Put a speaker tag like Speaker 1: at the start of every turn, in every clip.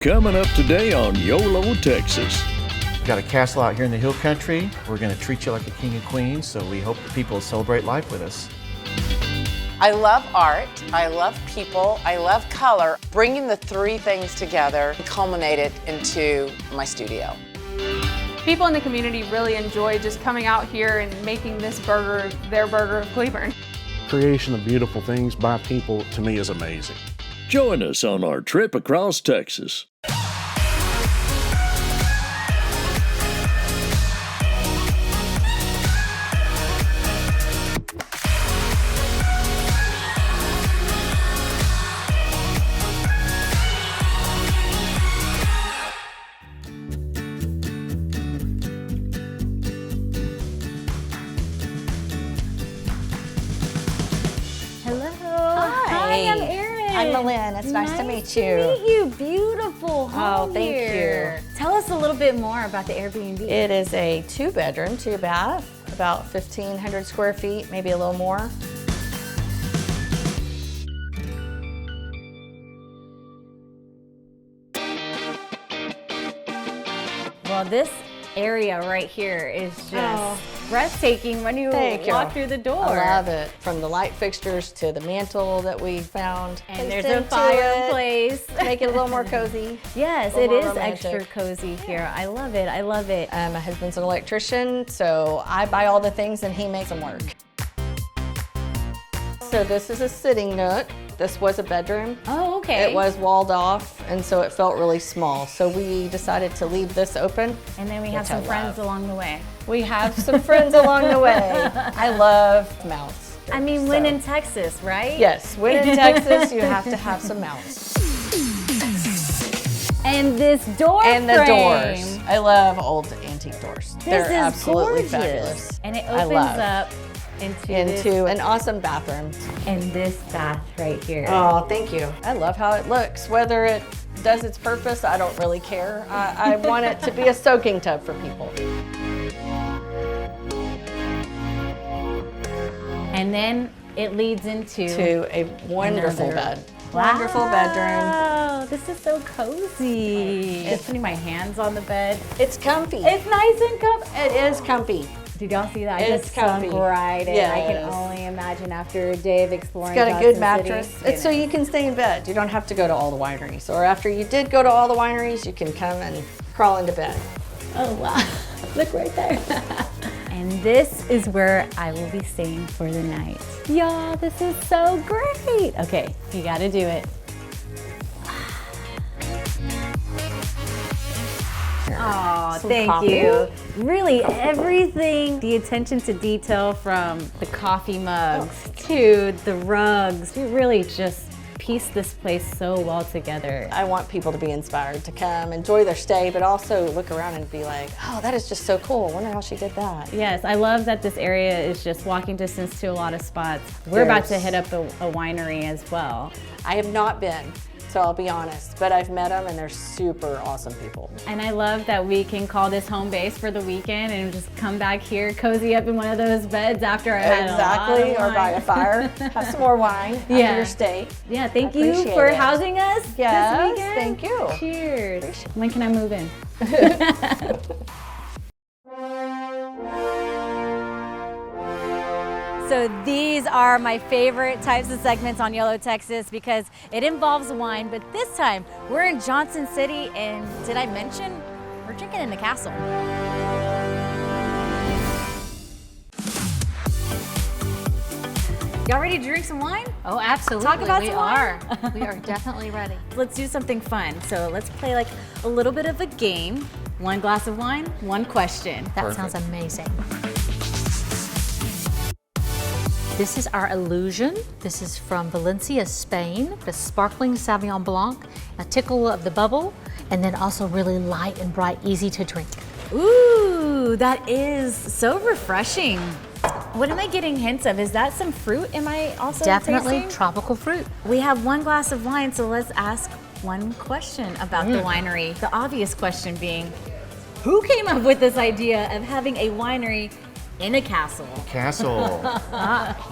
Speaker 1: Coming up today on YOLO, Texas.
Speaker 2: We've got a castle out here in the hill country. We're going to treat you like a king and queen, so we hope that people will celebrate life with us.
Speaker 3: I love art, I love people, I love color. Bringing the three things together culminated into my studio.
Speaker 4: People in the community really enjoy just coming out here and making this burger their burger of Cleburne.
Speaker 5: Creation of beautiful things by people, to me, is amazing.
Speaker 1: Join us on our trip across Texas.
Speaker 6: Hi, I'm Aerin.
Speaker 7: I'm Leah. It's nice to meet you.
Speaker 6: Nice to meet you. Beautiful home
Speaker 7: thank
Speaker 6: here. Tell us a little bit more about the Airbnb.
Speaker 7: It is a 2-bedroom, 2-bath, about 1,500 square feet, maybe a little more.
Speaker 6: Well, this area right here is just breathtaking when you walk through the door.
Speaker 7: I love it. From the light fixtures to the mantle that we found.
Speaker 6: And there's a fireplace.
Speaker 7: Make it a little more cozy.
Speaker 6: Yes, it is extra cozy here. I love it. I love it.
Speaker 7: My husband's an electrician, so I buy all the things and he makes them work. So this is a sitting nook. This was a bedroom.
Speaker 6: Oh, okay.
Speaker 7: It was walled off, and so it felt really small. So we decided to leave this open.
Speaker 6: And then we have some friends along the way.
Speaker 7: We have some friends along the way. I love mounts.
Speaker 6: I mean, when in Texas, right?
Speaker 7: Yes, when in Texas, you have to have some mounts.
Speaker 6: And this door
Speaker 7: And the
Speaker 6: frame.
Speaker 7: doors. I love old antique doors. They're
Speaker 6: is
Speaker 7: absolutely
Speaker 6: gorgeous.
Speaker 7: fabulous.
Speaker 6: And it
Speaker 7: I
Speaker 6: opens
Speaker 7: love.
Speaker 6: up
Speaker 7: Into an awesome bathroom.
Speaker 6: and this bath right here.
Speaker 7: Oh, thank you. I love how it looks. Whether it does its purpose, I don't really care. I want it to be a soaking tub for people.
Speaker 6: And then it leads into
Speaker 7: A wonderful
Speaker 6: another-
Speaker 7: bed. Wonderful bedroom.
Speaker 6: Wow, this is so cozy. Just putting my hands on the bed.
Speaker 7: It's comfy.
Speaker 6: It's nice and comfy.
Speaker 7: It is comfy.
Speaker 6: Did y'all see that? I
Speaker 7: It's
Speaker 6: just sunk
Speaker 7: comfy.
Speaker 6: right in. I can
Speaker 7: Yes.
Speaker 6: only imagine after a day of exploring.
Speaker 7: It's got a good
Speaker 6: Johnson
Speaker 7: mattress.
Speaker 6: City,
Speaker 7: It's so you can stay in bed. You don't have to go to all the wineries. Or after you did go to all the wineries, you can come and crawl into bed.
Speaker 6: Oh wow, look right there. And this is where I will be staying for the night. Y'all, this is so great. Okay, you gotta do it. Oh, thank
Speaker 7: coffee.
Speaker 6: you. Really, everything, the attention to detail from the coffee mugs to the rugs, you really just piece this place so well together.
Speaker 7: I want people to be inspired to come, enjoy their stay, but also look around and be like, oh, that is just so cool. I wonder how she did that.
Speaker 6: Yes, I love that this area is just walking distance to a lot of spots. We're about to hit up a winery as well.
Speaker 7: I have not been, so I'll be honest, but I've met them and they're super awesome people.
Speaker 6: And I love that we can call this home base for the weekend and just come back here, cozy up in one of those beds after I had a lot of
Speaker 7: or by a
Speaker 6: wine.
Speaker 7: fire, have some more wine after your stay.
Speaker 6: Yeah, thank
Speaker 7: I
Speaker 6: you
Speaker 7: appreciate
Speaker 6: for
Speaker 7: it.
Speaker 6: housing us
Speaker 7: Yes,
Speaker 6: this weekend.
Speaker 7: thank you.
Speaker 6: Cheers. When can I move in? So these are my favorite types of segments on YOLO Texas because it involves wine, but this time we're in Johnson City, and did I mention we're drinking in the castle? Y'all ready to drink some wine?
Speaker 8: Oh, absolutely.
Speaker 6: Talk about
Speaker 8: we
Speaker 6: some
Speaker 8: are.
Speaker 6: wine?
Speaker 8: We are definitely ready.
Speaker 6: Let's do something fun. So let's play like a little bit of a game. One glass of wine, one question.
Speaker 8: That sounds amazing. This is our Illusion. This is from Valencia, Spain. The sparkling Sauvignon Blanc, a tickle of the bubble, and then also really light and bright, easy to drink.
Speaker 6: Ooh, that is so refreshing. What am I getting hints of? Is that some fruit? Am I also
Speaker 8: Definitely
Speaker 6: tasting?
Speaker 8: tropical fruit.
Speaker 6: We have one glass of wine, so let's ask one question about the winery. The obvious question being, who came up with this idea of having a winery In a castle.
Speaker 2: Castle.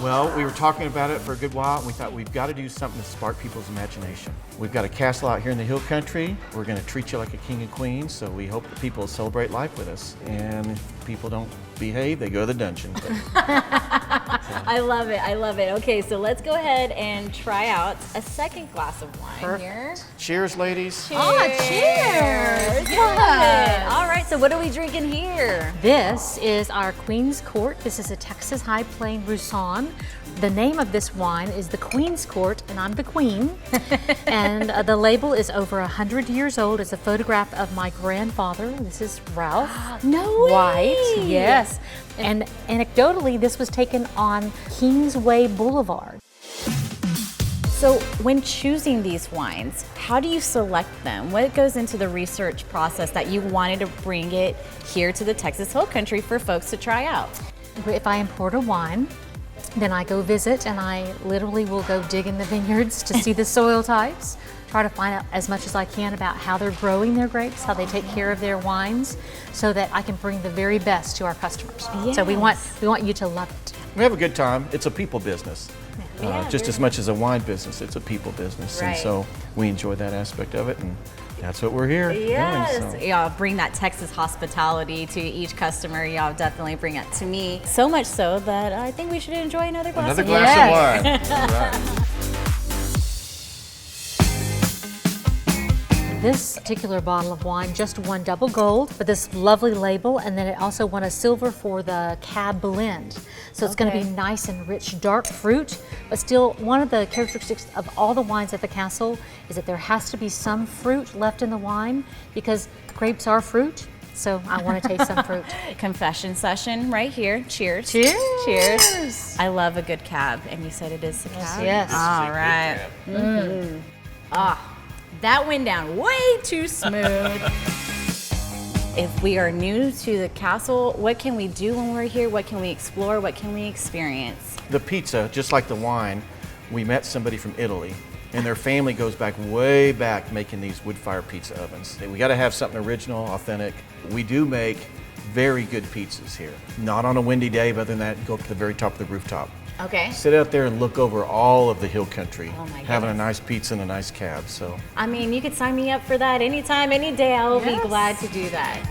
Speaker 2: Well, we were talking about it for a good while, and we thought we've got to do something to spark people's imagination. We've got a castle out here in the hill country. We're going to treat you like a king and queen, so we hope that people will celebrate life with us. And if people don't behave, they go to the dungeon.
Speaker 6: I love it. I love it. Okay, so let's go ahead and try out a second glass of wine here.
Speaker 2: Cheers, ladies.
Speaker 6: Cheers. Oh, cheers. Yes. All right, so what are we drinking here?
Speaker 8: This is our Queen's Court. This is a Texas High Plain Roussan. The name of this wine is the Queen's Court, and I'm the queen. And the label is over 100 years old. It's a photograph of my grandfather. This is Ralph.
Speaker 6: No way.
Speaker 8: White, yes. And anecdotally, this was taken on Kingsway Boulevard.
Speaker 6: So when choosing these wines, how do you select them? What goes into the research process that you wanted to bring it here to the Texas Hill Country for folks to try out?
Speaker 8: If I import a wine, then I go visit and I literally will go dig in the vineyards to see the soil types, try to find out as much as I can about how they're growing their grapes, how they take care of their wines, so that I can bring the very best to our customers.
Speaker 6: Yes.
Speaker 8: So we want you to love it.
Speaker 2: We have a good time. It's a people business.
Speaker 6: Yeah,
Speaker 2: just as much as a wine business, it's a people business.
Speaker 6: Right.
Speaker 2: And so we enjoy that aspect of it, and that's what we're here
Speaker 6: Yes,
Speaker 2: doing. So.
Speaker 6: y'all bring that Texas hospitality to each customer. Y'all definitely bring it to me. So much so that I think we should enjoy another glass
Speaker 2: Another
Speaker 6: of
Speaker 2: glass
Speaker 6: wine.
Speaker 2: of wine. All right.
Speaker 8: This particular bottle of wine just won double gold with this lovely label, and then it also won a silver for the Cab blend. So it's going to be nice and rich, dark fruit, but still one of the characteristics of all the wines at the castle is that there has to be some fruit left in the wine, because grapes are fruit. So I want to taste some fruit.
Speaker 6: Confession session right here. Cheers.
Speaker 8: Cheers.
Speaker 6: Cheers. I love a good cab, and you said it is a cab?
Speaker 8: Yes.
Speaker 6: All right. That went down way too smooth. If we are new to the castle, what can we do when we're here? What can we explore? What can we experience?
Speaker 2: The pizza, just like the wine, we met somebody from Italy, and their family goes back way back making these wood-fire pizza ovens. We got to have something original, authentic. We do make very good pizzas here. Not on a windy day, but other than that, go up to the very top of the rooftop.
Speaker 6: Okay.
Speaker 2: Sit out there and look over all of the hill country,
Speaker 6: Oh my
Speaker 2: having a
Speaker 6: goodness.
Speaker 2: nice pizza and a nice cab. So
Speaker 6: I mean, you could sign me up for that anytime, any day. I will be glad to do that.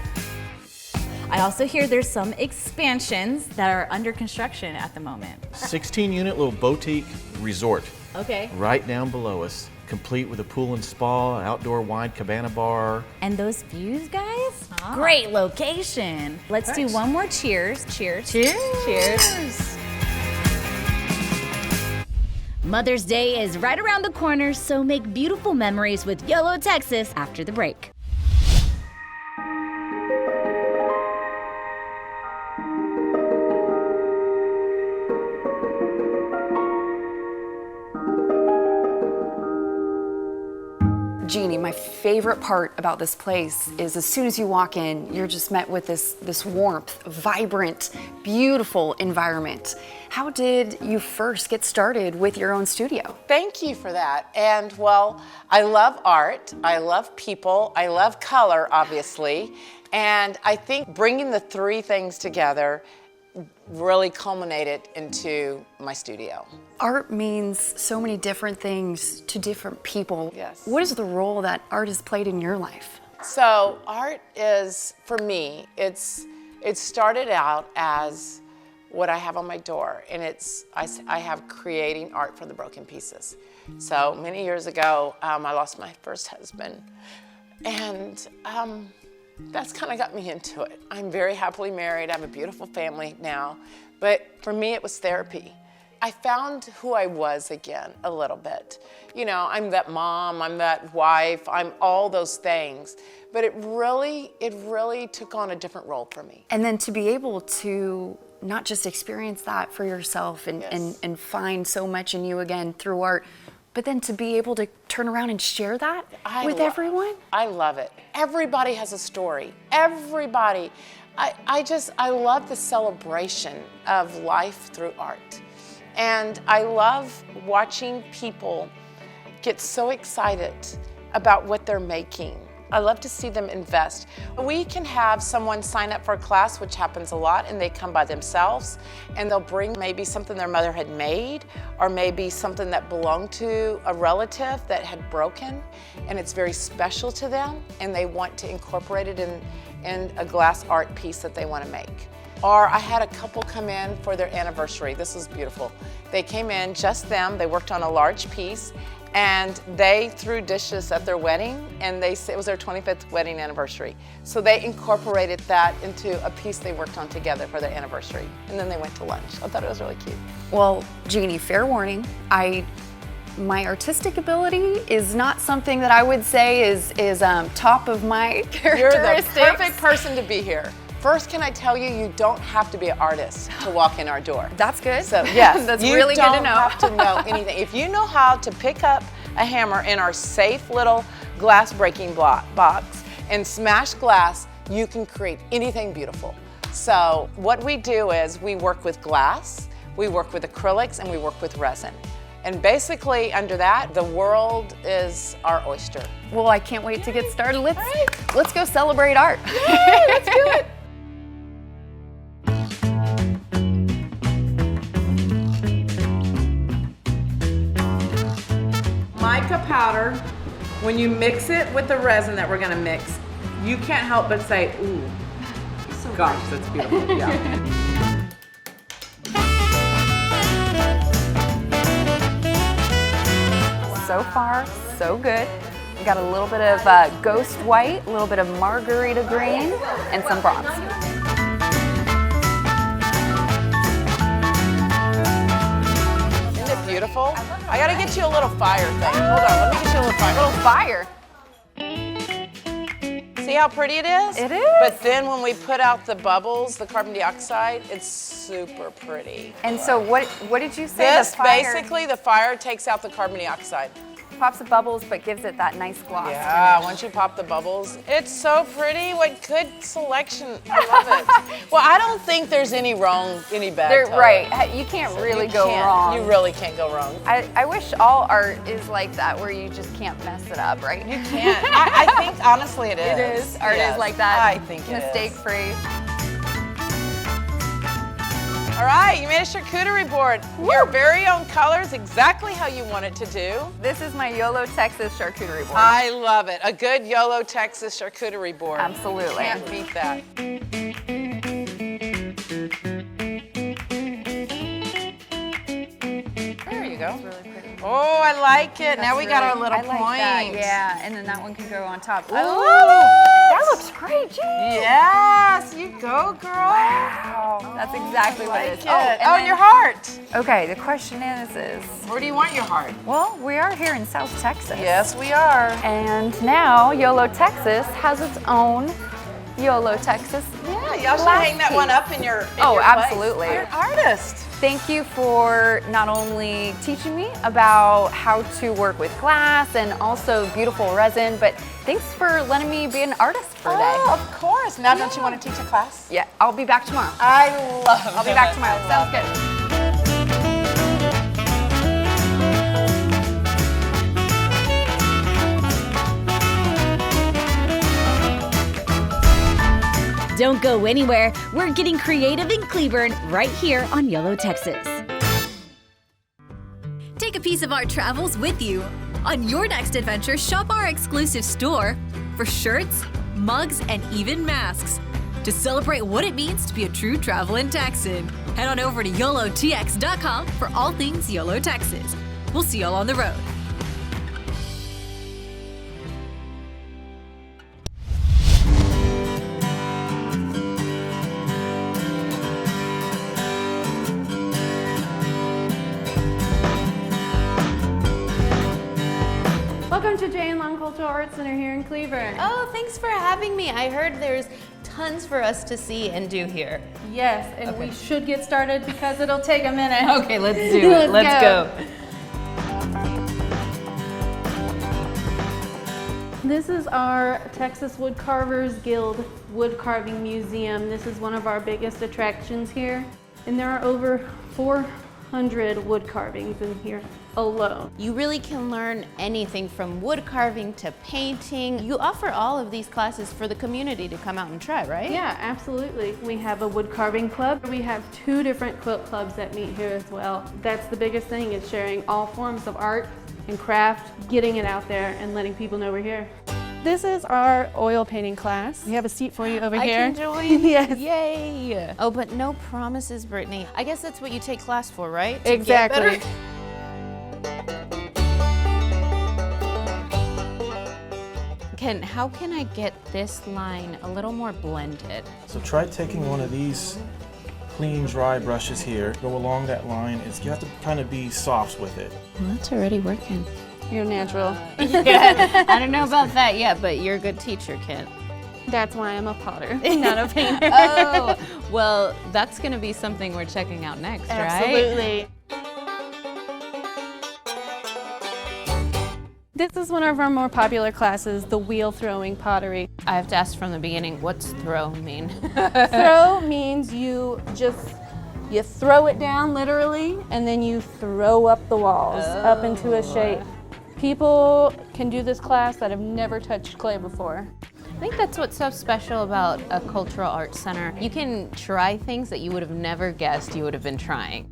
Speaker 6: I also hear there's some expansions that are under construction at the moment.
Speaker 2: 16-unit little boutique resort
Speaker 6: Okay.
Speaker 2: right down below us, complete with a pool and spa, outdoor wine cabana bar.
Speaker 6: And those views, guys? Great location. Let's do one more cheers. Cheers.
Speaker 8: Cheers.
Speaker 6: Cheers. Mother's Day is right around the corner, so make beautiful memories with YOLO Texas after the break.
Speaker 9: Jeannie, my favorite part about this place is as soon as you walk in, you're just met with this warmth, vibrant, beautiful environment. How did you first get started with your own studio?
Speaker 3: Thank you for that. And well, I love art, I love people, I love color, obviously. And I think bringing the three things together really culminated into my studio.
Speaker 9: Art means so many different things to different people.
Speaker 3: Yes.
Speaker 9: What is the role that art has played in your life?
Speaker 3: So art is, for me, it started out as what I have on my door, and I have creating art from the broken pieces. So many years ago, I lost my first husband, and that's kind of got me into it. I'm very happily married. I have a beautiful family now, but for me, it was therapy. I found who I was again a little bit. You know, I'm that mom, I'm that wife, I'm all those things, but it really took on a different role for me.
Speaker 9: And then to be able to not just experience that for yourself and find so much in you again through art, but then to be able to turn around and share that with everyone?
Speaker 3: I love it. Everybody has a story. Everybody. I love the celebration of life through art. And I love watching people get so excited about what they're making I love to see them invest. We can have someone sign up for a class, which happens a lot, and they come by themselves, and they'll bring maybe something their mother had made, or maybe something that belonged to a relative that had broken, and it's very special to them, and they want to incorporate it in a glass art piece that they want to make. Or I had a couple come in for their anniversary. This was beautiful. They came in, just them, they worked on a large piece, and they threw dishes at their wedding, and it was their 25th wedding anniversary. So they incorporated that into a piece they worked on together for their anniversary, and then they went to lunch. I thought it was really cute.
Speaker 9: Well, Jeannie, fair warning, my artistic ability is not something that I would say is top of my characteristics.
Speaker 3: You're the perfect person to be here. First, can I tell you, you don't have to be an artist to walk in our door.
Speaker 9: That's good.
Speaker 3: So yes,
Speaker 9: that's really good to know.
Speaker 3: You don't have to know anything. If you know how to pick up a hammer in our safe little glass breaking box and smash glass, you can create anything beautiful. So what we do is we work with glass, we work with acrylics, and we work with resin. And basically, under that, the world is our oyster.
Speaker 9: Well, I can't wait to get started. Let's go celebrate art.
Speaker 3: Yay, let's do it. Mica powder, when you mix it with the resin that we're gonna mix, you can't help but say, ooh, gosh, that's beautiful, yeah.
Speaker 9: So far, so good. We got a little bit of ghost white, a little bit of margarita green, and some bronze.
Speaker 3: Isn't it beautiful? I gotta get you a little fire thing. Hold on, let me get you a little fire.
Speaker 9: A little fire.
Speaker 3: See how pretty it is?
Speaker 9: It is.
Speaker 3: But then when we put out the bubbles, the carbon dioxide, it's super pretty.
Speaker 9: And so what did you say?
Speaker 3: This, basically, the fire takes out the carbon dioxide.
Speaker 9: Pops the bubbles, but gives it that nice gloss.
Speaker 3: Yeah, once you pop the bubbles, it's so pretty. What good selection. I love it. Well, I don't think there's any wrong, any bad.
Speaker 9: They're right. You can't really go wrong.
Speaker 3: You really can't go wrong.
Speaker 9: I wish all art is like that, where you just can't mess it up, right?
Speaker 3: You can't. I think, honestly, it is.
Speaker 9: It is. Art
Speaker 3: Yes.
Speaker 9: is like that.
Speaker 3: I think it is.
Speaker 9: Mistake-free.
Speaker 3: All right, you made a charcuterie board. Woo! Your very own colors, exactly how you want it to do.
Speaker 9: This is my YOLO Texas charcuterie board.
Speaker 3: I love it. A good YOLO Texas charcuterie board.
Speaker 9: Absolutely.
Speaker 3: Can't beat that. There you go.
Speaker 9: Really pretty.
Speaker 3: Oh, I like it.
Speaker 9: That's
Speaker 3: now we got our little
Speaker 9: I like
Speaker 3: point.
Speaker 9: that, yeah, and then that one can go on top.
Speaker 3: Ooh.
Speaker 9: I love it. That looks great, Jeannie.
Speaker 3: Yes, you go, girl.
Speaker 9: Wow, that's exactly what it is.
Speaker 3: And your heart.
Speaker 9: Okay, the question is,
Speaker 3: Where do you want your heart?
Speaker 9: well, we are here in South Texas.
Speaker 3: Yes, we are.
Speaker 9: And now YOLO Texas has its own YOLO Texas.
Speaker 3: Yeah, y'all should hang that one up in your place.
Speaker 9: Absolutely.
Speaker 3: You're an artist.
Speaker 9: Thank you for not only teaching me about how to work with glass and also beautiful resin, but thanks for letting me be an artist for a day.
Speaker 3: Oh, of course. Now, don't you want to teach a class?
Speaker 9: Yeah, I'll be back tomorrow.
Speaker 3: I love it.
Speaker 9: I'll be back tomorrow. Sounds good.
Speaker 10: Don't go anywhere. We're getting creative in Cleburne right here on YOLO Texas. Take a piece of our travels with you. On your next adventure, shop our exclusive store for shirts, mugs, and even masks. To celebrate what it means to be a true traveling Texan, head on over to YOLOTX.com for all things YOLO Texas. We'll see y'all on the road.
Speaker 11: Welcome to Jay and Long Cultural Arts Center here in Cleburne.
Speaker 12: Oh, thanks for having me. I heard there's tons for us to see and do here.
Speaker 11: Yes, and we should get started because it'll take a minute.
Speaker 12: Okay, let's do it. Let's go.
Speaker 11: This is our Texas Wood Carvers Guild Wood Carving Museum. This is one of our biggest attractions here. And there are over 100 wood carvings in here alone.
Speaker 12: You really can learn anything from wood carving to painting. You offer all of these classes for the community to come out and try, right?
Speaker 11: Yeah, absolutely. We have a wood carving club. We have 2 different quilt clubs that meet here as well. That's the biggest thing, is sharing all forms of art and craft, getting it out there and letting people know we're here. This is our oil painting class. We have a seat for you over here.
Speaker 12: I can join.
Speaker 11: Yes.
Speaker 12: Yay. Oh, but no promises, Brittany. I guess that's what you take class for, right?
Speaker 11: Exactly.
Speaker 12: Ken, how can I get this line a little more blended?
Speaker 5: So try taking one of these clean, dry brushes here, go along that line. You have to kind of be soft with it.
Speaker 12: Well, that's already working.
Speaker 11: You're natural.
Speaker 12: Yeah, I don't know about that yet, but you're a good teacher, Ken.
Speaker 11: That's why I'm a potter, not a painter.
Speaker 12: Oh, well, that's gonna be something we're checking out next, right?
Speaker 11: Absolutely. This is one of our more popular classes, the wheel throwing pottery.
Speaker 12: I have to ask from the beginning, what's throw mean?
Speaker 11: Throw means you throw it down literally, and then you throw up the walls up into a shape. People can do this class that have never touched clay before.
Speaker 12: I think that's what's so special about a cultural arts center. You can try things that you would have never guessed you would have been trying.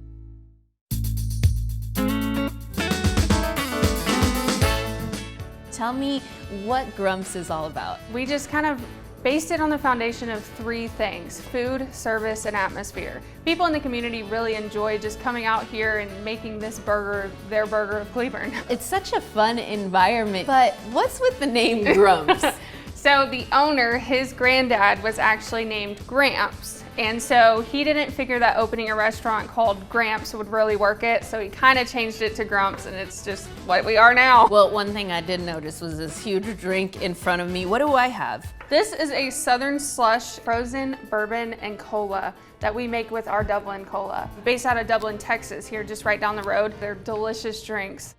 Speaker 12: Tell me what Grumps is all about.
Speaker 4: We just kind of based it on the foundation of 3 things: food, service, and atmosphere. People in the community really enjoy just coming out here and making this burger their burger of Cleburne.
Speaker 12: It's such a fun environment, but what's with the name Grumps?
Speaker 4: So the owner, his granddad, was actually named Gramps. And so he didn't figure that opening a restaurant called Gramps would really work it, so he kind of changed it to Grumps, and it's just what we are now.
Speaker 12: Well, one thing I did notice was this huge drink in front of me. What do I have?
Speaker 4: This is a Southern Slush frozen bourbon and cola that we make with our Dublin cola. Based out of Dublin, Texas, here just right down the road. They're delicious drinks.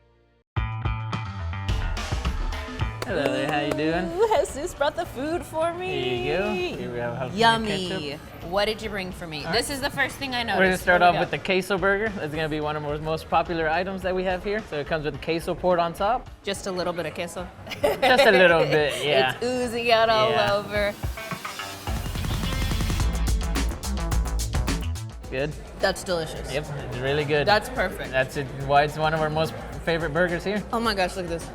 Speaker 13: Hello there, how you doing?
Speaker 12: Ooh, Jesus brought the food for me.
Speaker 13: Here you go. Here we have
Speaker 12: Yummy.
Speaker 13: ketchup.
Speaker 12: What did you bring for me? This is the first thing I noticed.
Speaker 13: We're gonna start off with the queso burger. That's gonna be one of our most popular items that we have here. So it comes with queso poured on top.
Speaker 12: Just a little bit of queso?
Speaker 13: Just a little bit, yeah.
Speaker 12: It's oozing out all over.
Speaker 13: Good?
Speaker 12: That's delicious.
Speaker 13: Yep, it's really good.
Speaker 12: That's perfect.
Speaker 13: That's why it's one of our most favorite burgers here.
Speaker 12: Oh my gosh, look at this.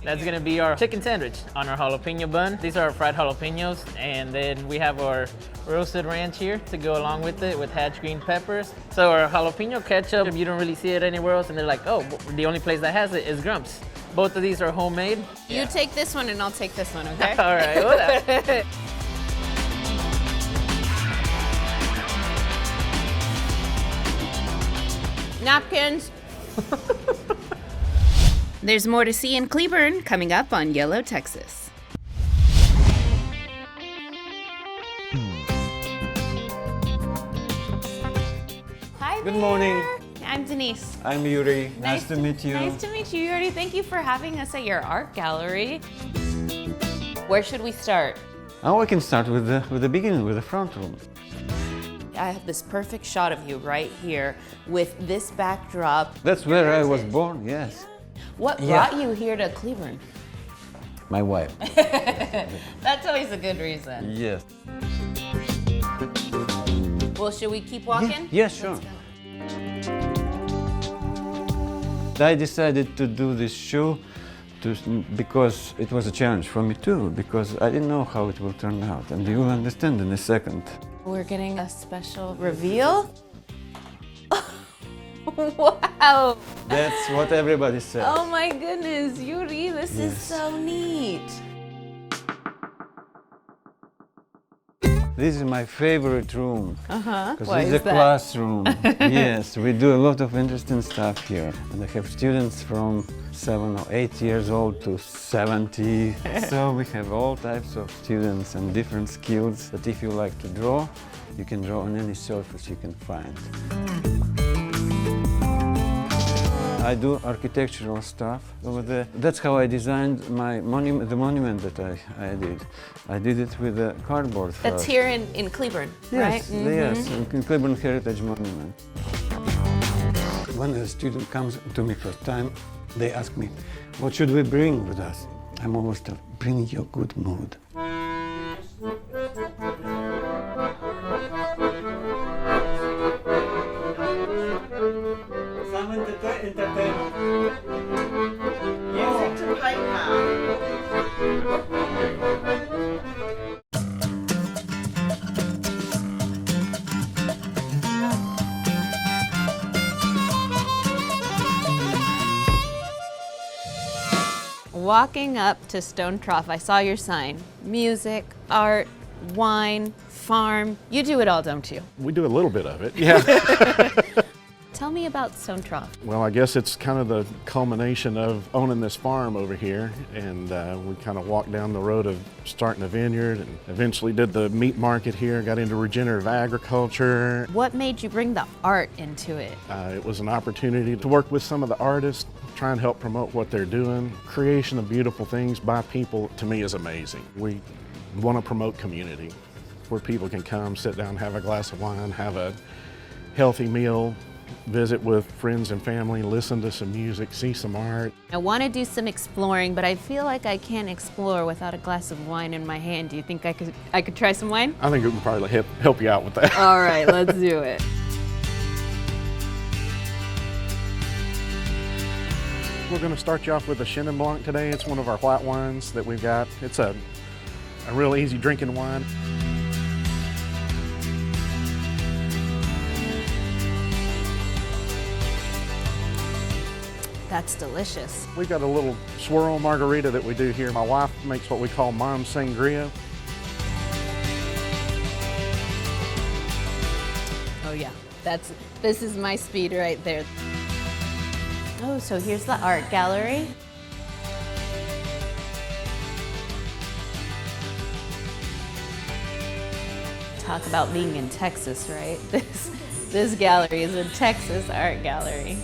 Speaker 13: That's gonna be our chicken sandwich on our jalapeno bun. These are our fried jalapenos, and then we have our roasted ranch here to go along with it with hatch green peppers. So our jalapeno ketchup, you don't really see it anywhere else, and they're like, oh, the only place that has it is Grumps. Both of these are homemade.
Speaker 12: You take this one and I'll take this one, okay?
Speaker 13: All right, well,
Speaker 12: napkins. There's more to see in Cleburne coming up on YOLO, Texas. Hi
Speaker 14: Good morning.
Speaker 12: I'm Denise.
Speaker 14: I'm Yuri. Nice to meet you.
Speaker 12: Nice to meet you, Yuri. Thank you for having us at your art gallery. Where should we start?
Speaker 14: Oh, we can start with the beginning, with the front room.
Speaker 12: I have this perfect shot of you right here with this backdrop.
Speaker 14: That's where I was born, yes.
Speaker 12: What brought you here to Cleburne?
Speaker 14: My wife.
Speaker 12: That's always a good reason.
Speaker 14: Yes.
Speaker 12: Well, should we keep walking?
Speaker 14: Yes, sure. I decided to do this show because it was a challenge for me too, because I didn't know how it will turn out, and you will understand in a second.
Speaker 12: We're getting a special reveal. Wow!
Speaker 14: That's what everybody says.
Speaker 12: Oh my goodness, Yuri, this is so neat.
Speaker 14: This is my favorite room. Because
Speaker 12: Why
Speaker 14: it's
Speaker 12: is
Speaker 14: a
Speaker 12: that?
Speaker 14: classroom. Yes, we do a lot of interesting stuff here. And I have students from 7 or 8 years old to 70. So we have all types of students and different skills. But if you like to draw, you can draw on any surface you can find. I do architectural stuff over there. That's how I designed my monument, the monument that I did. I did it with a cardboard.
Speaker 12: That's here in Cleburne, right?
Speaker 14: Yes, yes, in Cleburne Heritage Monument. When a student comes to me first time, they ask me, what should we bring with us? I'm always told, bring your good mood.
Speaker 12: Walking up to Stone Trough, I saw your sign. Music, art, wine, farm. You do it all, don't you?
Speaker 15: We do a little bit of it, yeah.
Speaker 12: Tell me about Stone Trough.
Speaker 15: Well, I guess it's kind of the culmination of owning this farm over here, and we kind of walked down the road of starting a vineyard and eventually did the meat market here, got into regenerative agriculture.
Speaker 12: What made you bring the art into it?
Speaker 15: It was an opportunity to work with some of the artists, try and help promote what they're doing. Creation of beautiful things by people, to me, is amazing. We want to promote community, where people can come, sit down, have a glass of wine, have a healthy meal, visit with friends and family, listen to some music, see some art.
Speaker 12: I want to do some exploring, but I feel like I can't explore without a glass of wine in my hand. Do you think I could try some wine?
Speaker 15: I think it would probably help you out with that.
Speaker 12: All right, let's do it.
Speaker 15: We're going to start you off with a Chenin Blanc today. It's one of our white wines that we've got. It's a real easy drinking wine.
Speaker 12: That's delicious.
Speaker 15: We've got a little swirl margarita that we do here. My wife makes what we call Mom Sangria.
Speaker 12: Oh yeah, this is my speed right there. Oh, so here's the art gallery. Talk about being in Texas, right? This gallery is a Texas art gallery.